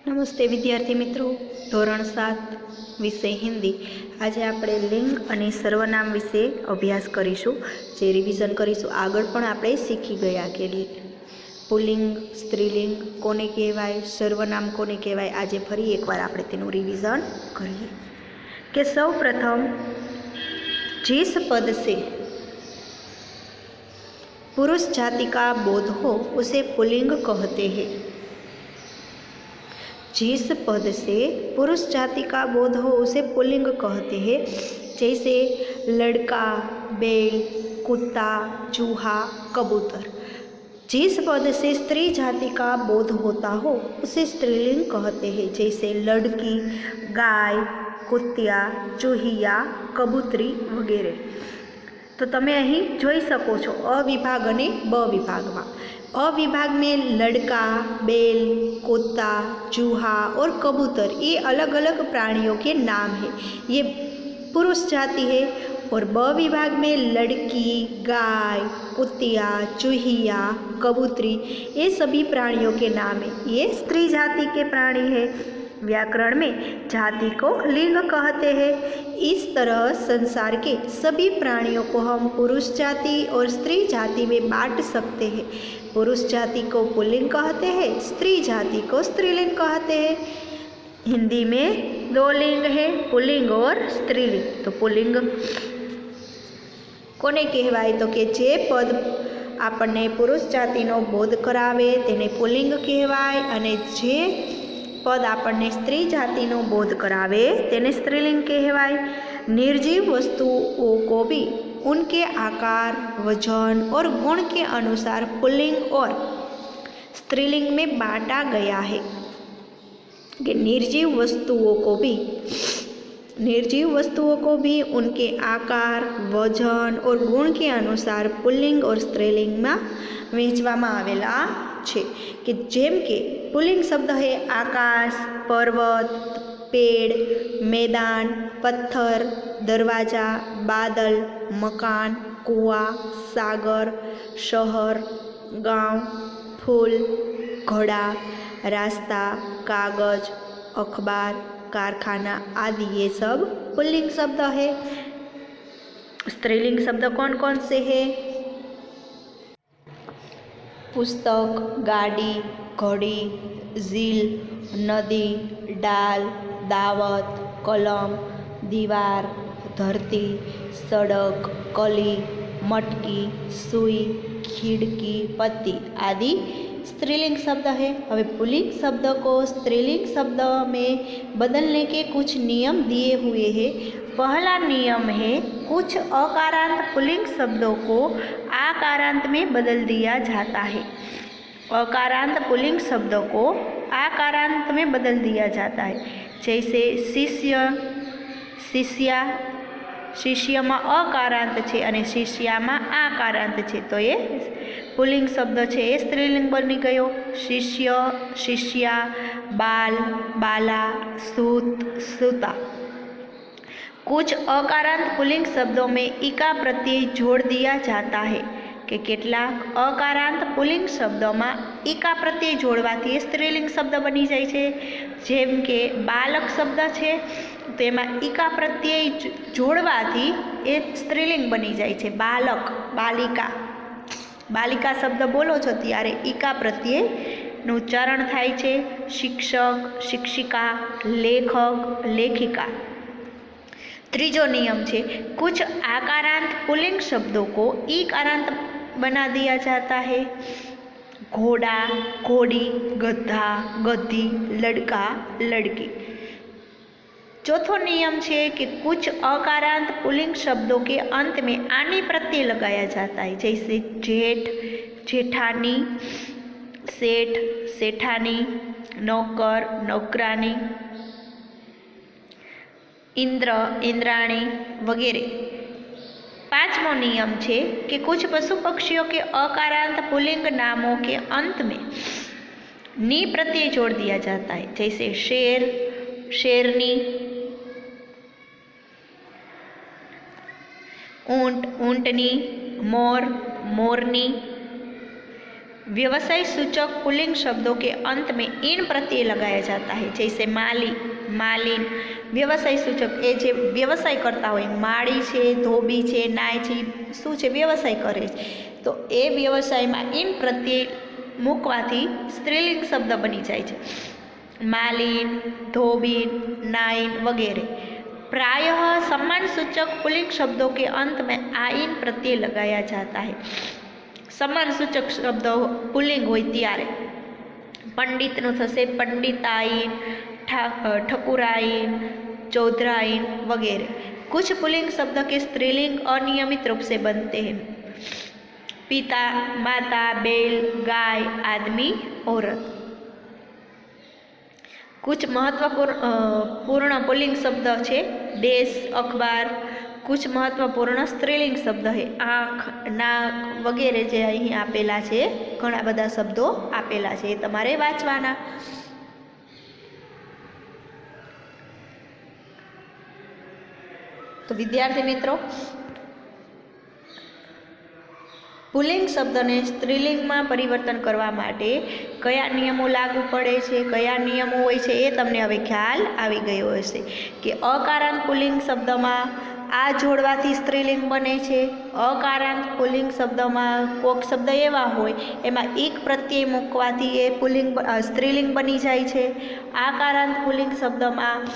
નમસ્તે વિદ્યાર્થી મિત્રો, ધોરણ 7 વિષય હિન્દી. આજે આપણે લિંગ અને સર્વનામ વિશે અભ્યાસ કરીશું, જે રિવિઝન કરીશું. આગળ પણ આપણે શીખી ગયા કે પુલ્લિંગ, સ્ત્રીલિંગ કોને કહેવાય, સર્વનામ કોને કહેવાય. આજે ફરી એકવાર આપણે તેનું રિવિઝન કરીએ કે સૌ પ્રથમ जिस पद से पुरुष जाति का बोध हो उसे पुल्लिंग कहते हैं। जिस पद से पुरुष जाति का बोध हो उसे पुल्लिंग कहते हैं। जैसे लड़का, बैल, कुत्ता, चूहा, कबूतर। जिस पद से स्त्री जाति का बोध होता हो उसे स्त्रीलिंग कहते हैं। जैसे लड़की, गाय, कुत्तिया, चूहिया, कबूतरी वगैरह. तो તમે અહીં જોઈ શકો છો અ વિભાગ અને બ વિભાગમાં. अ विभाग में लड़का, बैल, कुत्ता, चूहा और कबूतर ये अलग अलग प्राणियों के नाम हैं, ये पुरुष जाति है. और ब विभाग में लड़की, गाय, कुत्तिया, चूहिया, कबूतरी ये सभी प्राणियों के नाम हैं, ये स्त्री जाति के प्राणी है. व्याकरण में जाति को लिंग कहते हैं. इस तरह संसार के सभी प्राणियों को हम पुरुष जाति और स्त्री जाति में बांट सकते हैं. पुरुष जाति को पुल्लिंग कहते हैं, स्त्री जाति को स्त्रीलिंग कहते हैं. हिंदी में दो लिंग है, पुल्लिंग और स्त्रीलिंग. तो पुल्लिंग कोने कहेवाय तो कि जे पद आपने पुरुष जातिनो बोध करावे तेने पुल्लिंग कहेवाय, अने जे पद आपने स्त्री जातिनो बोध करावे तेने स्त्रीलिंग कहेवाय. निर्जीव वस्तुओं को भी उनके आकार, वजन और गुण के अनुसार पुल्लिंग और स्त्रीलिंग में बांटा गया है. कि निर्जीव वस्तुओं को भी उनके आकार, वजन और गुण के अनुसार पुल्लिंग और स्त्रीलिंग में वहेंचवामां आवेला छे. कि जेम के पुल्लिंग शब्द है आकाश, पर्वत, पेड़, मैदान, पत्थर, दरवाजा, बादल, मकान, कुआं, सागर, शहर, गांव, फूल, घोड़ा, रास्ता, कागज, अखबार, कारखाना आदि ये सब पुल्लिंग शब्द है. स्त्रीलिंग शब्द कौन कौन से हैं? पुस्तक, गाड़ी, घड़ी, झील, नदी, डाल, दावत, कलम, दीवार, धरती, सड़क, कली, मटकी, सुई, खिड़की, पत्ती आदि स्त्रीलिंग शब्द है. हमें पुल्लिंग शब्द को स्त्रीलिंग शब्द में बदलने के कुछ नियम दिए हुए हैं. पहला नियम है कुछ अकारांत पुल्लिंग शब्दों को आकारांत में बदल दिया जाता है. अकारांत पुल्लिंग शब्दों को आकारांत में बदल दिया जाता है. जैसे शिष्य, शिष्या. शिष्य में अकारांत है और शिष्या में आकारांत है, तो ये पुल्लिंग शब्द है, ये स्त्रीलिंग बनी गयो. शिष्य, शिष्या, बाल, बाला, सूत, सूता. कुछ अकारांत पुल्लिंग शब्दों में ईका प्रत्यय जोड़ दिया जाता है. कि केटलाक अकारांत पुल्लिंग शब्दों में ईका प्रत्यय जोड़वाथी स्त्रीलिंग शब्द बनी जाय छे. जेम के बालक शब्द है तो एमां ईका प्रत्यय जोड़वाथी ए स्त्रीलिंग बनी जाय छे. बालक, बालिका. बालिका शब्द बोलो छो त्यारे ईका प्रत्ययનું ઉચ્ચારણ થાય છે. शिक्षक, शिक्षिका, लेखक, लेखिका. त्रीजो नियम है कुछ आकारांत पुल्लिंग शब्दों को ईकारांत बना दिया जाता है. घोड़ा, घोड़ी, गधा, गधी, लड़का, लड़की. चौथो नियम है कि कुछ अकारांत पुल्लिंग शब्दों के अंत में आनी प्रत्यय लगाया जाता है. जैसे जेठ, जेठानी, सेठ, सेठानी, नौकर, नौकरानी, इंद्र, इंद्राणी वगैरह. पांचमो नियम है कि कुछ पशु पक्षियों के अकारांत पुल्लिंग नामों के अंत में नी प्रत्यय जोड़ दिया जाता है. जैसे शेर, शेरनी, ऊंट, ऊंटनी, मोर, मोरनी, व्यवसाय सूचक पुल्लिंग शब्दों के अंत में इन प्रत्यय लगाया जाता है, जैसे माली, मालिन। व्यवसाय सूचक ए जे व्यवसाय करता होय, माड़ी छे, धोबी छे, नाय छे, शुं छे, व्यवसाय करे छे, तो ए व्यवसायमां इन प्रत्यय मूकवाथी स्त्रीलिंग शब्द बनी जाय छे। मालिन, धोबीन, नाइन वगैरह। प्रायः सम्मान सूचक पुल्लिंग शब्दों के अंत में आइन प्रत्यय लगाया जाता है। सम्मान सूचक शब्द पुल्लिंग होय त्यारे पंडितनुं थशे पंडिताइन, ठकुराइन, चौधराइन वगैरह। कुछ पुल्लिंग शब्द के स्त्रीलिंग अनियमित रूप से बनते हैं। पिता, माता, बैल, गाय, आदमी, औरत। कुछ महत्वपूर्ण पुल्लिंग शब्द है देश, अखबार। कुछ महत्वपूर्ण स्त्रीलिंग शब्द है आँख, नाक वगैरह जे अहीं आपेला है। घणा बधा शब्दों आपेला है, तमारे वांचवाना। तो विद्यार्थी मित्रों, पुल्लिंग शब्द ने स्त्रीलिंग में परिवर्तन करवा माटे कया नियमों लागू पड़े छे, कया नियमों होय छे, ए तमने हवे ख्याल आवी गयो हशे कि अकारांत पुल्लिंग शब्द में आ जोड़वाथी स्त्रीलिंग बने छे। अकारांत पुल्लिंग शब्द में कोक शब्द एवा होय एमां एक प्रत्यय मूकवाथी ए पुल्लिंग स्त्रीलिंग बनी जाय छे। आकारांत पुल्लिंग शब्द में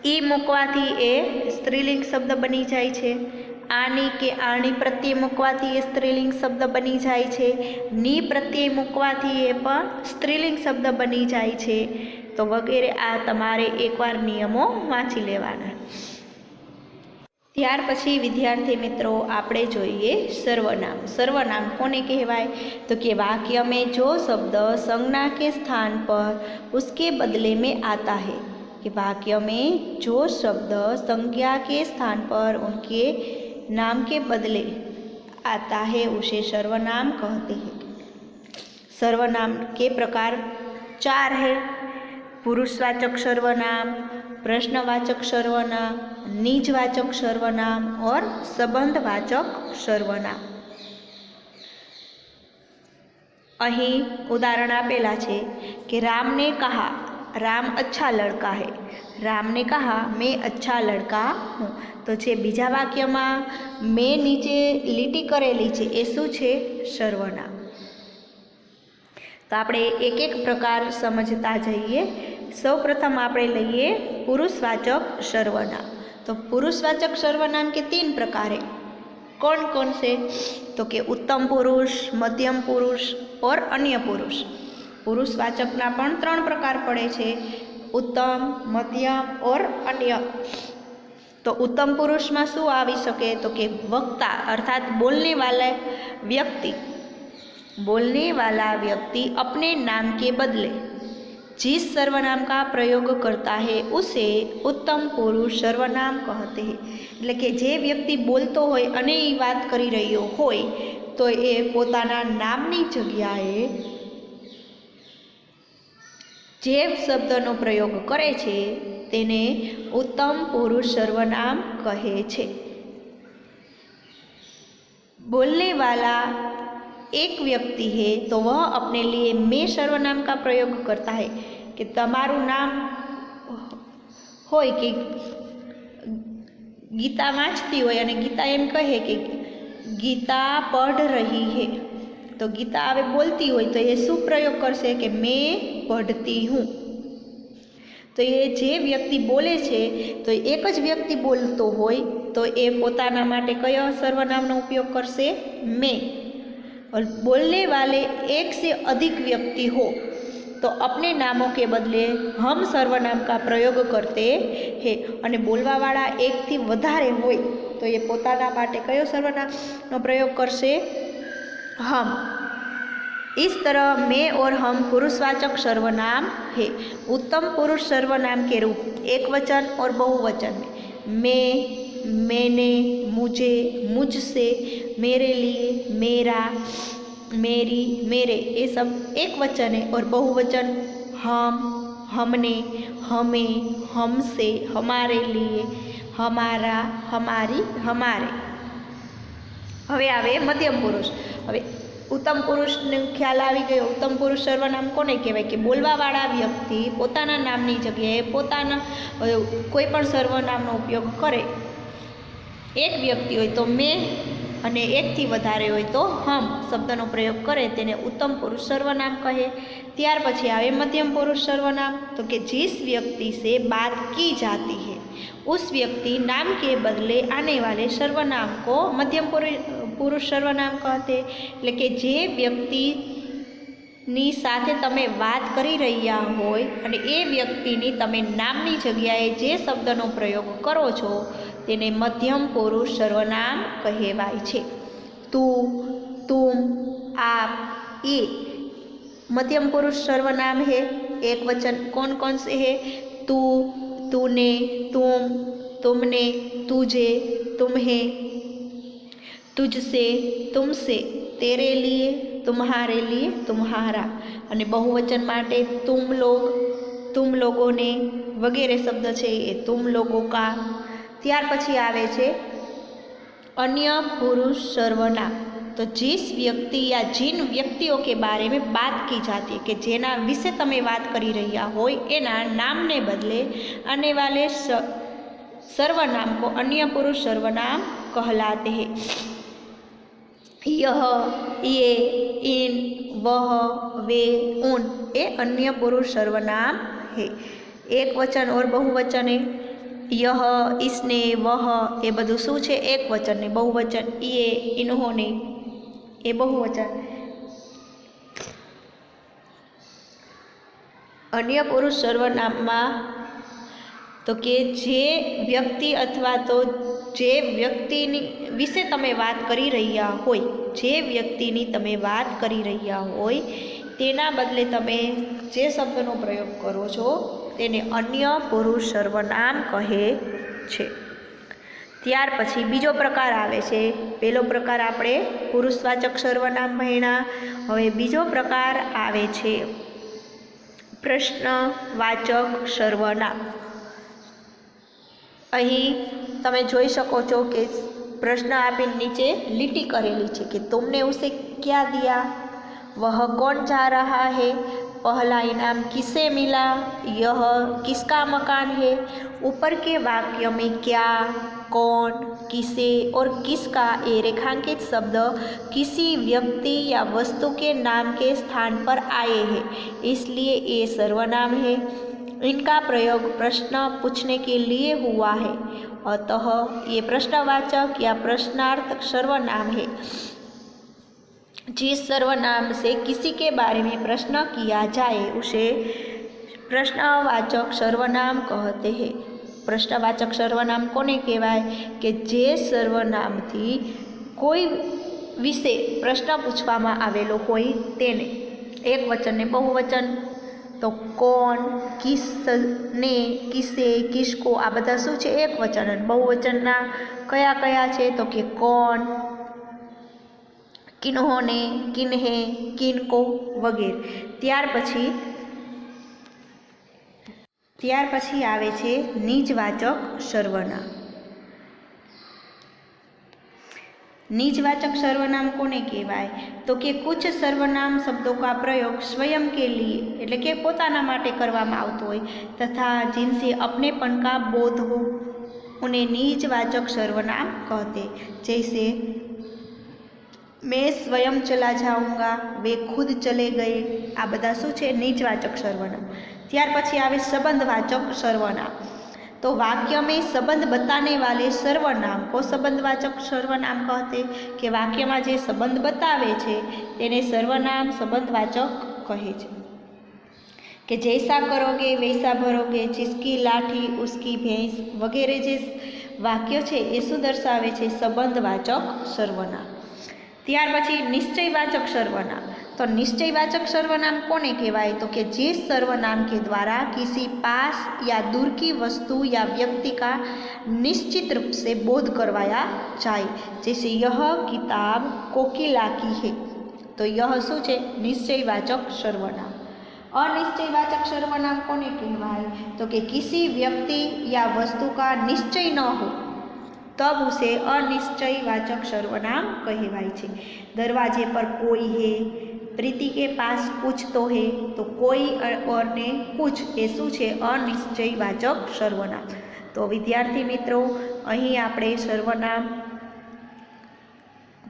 ई मूकवाथी ए स्त्रीलिंग शब्द बनी जाय छे। आनी के आणी प्रत्यय मूकवाथी ए स्त्रीलिंग शब्द बनी जाय छे। नी प्रत्यय मूकवाथी ए पण स्त्रीलिंग शब्द बनी जाय छे। तो वगैरह आ तमारे एकवार नियमों वांची लेवाना। त्यार पछी विद्यार्थी मित्रों आपणे जोईए सर्वनाम। सर्वनाम कोने कहेवाय? तो कि वाक्य में जो शब्द संज्ञा के स्थान पर उसके बदले में आता है, कि वाक्य में जो शब्द संज्ञा के स्थान पर उनके नाम के बदले आता है उसे सर्वनाम कहते हैं। सर्वनाम के प्रकार 4 है: पुरुषवाचक सर्वनाम, प्रश्नवाचक सर्वनाम, निजवाचक सर्वनाम और संबंधवाचक सर्वनाम। अहीं उदाहरण आपेला छे कि राम ने कहा राम अच्छा लड़का है। राम ने कहा मैं अच्छा लड़का हूँ। तो जे बीजा वाक्य में मैं नीचे લીટી करेली छे ए शुं छे? सर्वनाम। तो आपणे एक एक प्रकार समझता जाइए। सौ प्रथम आपणे लईए पुरुषवाचक सर्वनाम। तो पुरुषवाचक सर्वनाम के 3 प्रकार है। कौन कौन से? तो कि उत्तम पुरुष, मध्यम पुरुष और अन्य पुरुष। पुरुषवाचकना पण 3 प्रकार पड़े छे: उत्तम, मध्यम और अन्य। तो उत्तम पुरुष में शुं आवी शके? तो कि वक्ता अर्थात बोलने वाला व्यक्ति अपने नाम के बदले जिस सर्वनाम का प्रयोग करता है उसे उत्तम पुरुष सर्वनाम कहते हैं। એટલે કે જે વ્યક્તિ બોલતો હોય અને એ વાત કરી રહ્યો હોય તો એ પોતાના નામની જગ્યાએ જે શબ્દનો પ્રયોગ કરે છે તેને उत्तम पुरुष सर्वनाम कहे छे। बोलने वाला एक व्यक्ति है तो वह अपने लिए मैं सर्वनाम का प्रयोग करता है कि तमारू नाम होय कि गीता वाँचती होय अने गीता एम कहे कि गीता पढ़ रही है, तो गीता आवे बोलती होय तो ये शुं प्रयोग करशे कि मैं पढ़ती हूँ। तो ये जे व्यक्ति बोले छे तो एक ज व्यक्ति बोलतो होय तो ये पोताना माटे कयो सर्वनामनो उपयोग करशे? मैं। और बोलने वाले एक से अधिक व्यक्ति हो तो अपने नामों के बदले हम सर्वनाम का प्रयोग करते हैं। अने बोलवा वाला एक थी वधारे होय तो ये पोताना माटे कयो सर्वनामनो प्रयोग करशे? हम। इस तरह मैं और हम पुरुषवाचक सर्वनाम है। उत्तम पुरुष सर्वनाम के रूप एक वचन और बहुवचन में मैं, मैंने, मुझे, मुझसे, मेरे लिए, मेरा, मेरी, मेरे, ये सब एक वचन है। और बहुवचन हम, हमने, हमें, हमसे, हमारे लिए, हमारा, हमारी, हमारे। हवे आवे मध्यम पुरुष। हवे उत्तम पुरुषने ख्याल आवी गयो। उत्तम पुरुष सर्वनाम कोने कहेवाय के बोलवावाळा व्यक्ति पोताना नामनी जग्याए पोताना कोईपण सर्वनामनो उपयोग करे। एक व्यक्ति होय तो मैं अने एक थी वधारे होय तो हम शब्दनो प्रयोग करे तेने उत्तम पुरुष सर्वनाम कहे। त्यार पछी आवे मध्यम पुरुष सर्वनाम। तो कि जिस व्यक्ति से बात की जाती है उस व्यक्ति नाम के बदले आने वाले सर्वनाम को मध्यम पुरुष सर्वनाम कहते। એટલે કે જે વ્યક્તિની સાથે તમે વાત કરી રહ્યા હોય અને એ વ્યક્તિની તમે નામની જગ્યાએ જે શબ્દનો પ્રયોગ કરો છો તેને મધ્યમ પુરુષ સર્વનામ કહેવાય છે। તું, तुम, आप, ये मध्यम पुरुष सर्वनाम है। एक वचन कौन कौन से है? तू, तूने, तुम, तुमने, तुझे, तुम्हें, तुझसे, तुमसे, तेरे लिए, तुम्हारे लिए, तुम्हारा। अने बहुवचन माटे तुम लोग, तुम लोगों ने वगैरह शब्द है ये तुम लोगों का। त्यार पछी आवे छे अन्य पुरुष सर्वनाम। तो जिस व्यक्ति या जिन व्यक्तियों के बारे में बात की जाती है कि जेना विषे तमे बात करी रह्या होय एना नामने बदले आने वाले सर्वनाम को अन्य पुरुष सर्वनाम कहलाते हैं। यह, ये, इन, वह, वे, उन ये अन्य पुरुष सर्वनाम है। एक वचन और बहुवचन है। यह, इसने, वह ये बधुं शुं छे? एक वचन ने। बहुवचन ये, इन्होंने ये बहुवचन। अन्य पुरुष सर्वनाम में तो कि जे व्यक्ति अथवा तो जे व्यक्तिनी विषे तमे बात करी रह्या होय जे व्यक्तिनी तमे बात करी रह्या होय तेना बदले तमे जे शब्दनो प्रयोग करो छो तेने अन्य पुरुष सर्वनाम कहे छे। त्यार पछी बीजो प्रकार आवे छे। पहेलो प्रकार आपणे पुरुषवाचक सर्वनाम भण्या। हवे बीजो प्रकार आवे छे प्रश्नवाचक सर्वनाम। अहीं तमे जोई शको छो कि प्रश्न आपीने नीचे લીટી करेली छे कि तुमने उसे क्या दिया, वह कौन जा रहा है, पहला इनाम किसे मिला, यह किसका मकान है। ऊपर के वाक्य में क्या, कौन, किसे और किसका ये रेखांकित शब्द किसी व्यक्ति या वस्तु के नाम के स्थान पर आए हैं, इसलिए ये सर्वनाम है। इनका प्रयोग प्रश्न पूछने के लिए हुआ है, अतः ये प्रश्नवाचक या प्रश्नार्थक सर्वनाम है। जिस सर्वनाम से किसी के बारे में प्रश्न किया जाए उसे प्रश्नवाचक सर्वनाम कहते हैं। प्रश्नवाचक सर्वनाम कोने कहेवाय कि जे सर्वनाम थी कोई विषे प्रश्न पूछवामां आवेलो होय तेने। एक वचन ने बहुवचन तो कौन, किसने, किसे, किसको आ बधा शुं छे एक वचन। बहुवचनना कया कया छे तो कि कौन, किन्होंने, किन्हे, किनको वगैरह। त्यार पछी आवे छे निजवाचक सर्वनाम। निजवाचक सर्वनाम कोने कहेवाय तो कि कुछ सर्वनाम शब्दों का प्रयोग स्वयं के लिए एटले के पोताना माटे करवामां आवतो होय तथा जिनसे अपनेपन का बोध हो उन्हें निजवाचक सर्वनाम कहते। जैसे मैं स्वयं चला जाऊंगा, वे खुद चले गए, आ बधा शुं छे निजवाचक सर्वनाम। त्यार पछी आवे संबंधवाचक सर्वनाम। तो वाक्य में संबंध बताने वाले सर्वनाम को संबंधवाचक सर्वनाम कहते कि वाक्य में जे संबंध बतावे छे तेने सर्वनाम संबंधवाचक कहे छे। कि जैसा करोगे वैसा भरोगे, जिसकी लाठी उसकी भैंस वगैरह जे वाक्य छे ए शुं दर्शावे छे संबंधवाचक सर्वनाम। त्यार पछी निश्चयवाचक सर्वनाम। तो निश्चयवाचक सर्वनाम कोने कहेवाय तो कि जिस सर्वनाम के द्वारा किसी पास या दूर की वस्तु या व्यक्ति का निश्चित रूप से बोध करवाया जाए। जैसे यह किताब कोकिला की है, तो यह शुं छे निश्चयवाचक सर्वनाम। अनिश्चयवाचक सर्वनाम कोने कहेवाय तो कि किसी व्यक्ति या वस्तु का निश्चय न हो तब उसे अनिश्चयवाचक सर्वनाम कहवाय छे। दरवाजे पर कोई है, प्रीति के पास कुछ तो है, तो कोई और ने कुछ ए शुं छे? अनिश्चयवाचक सर्वनाम। तो विद्यार्थी मित्रों, અહીં આપણે સર્વનામ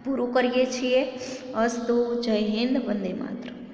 પૂરું કરીએ છીએ। અસ્તુ, જય હિન્દ, વંદે માતરમ।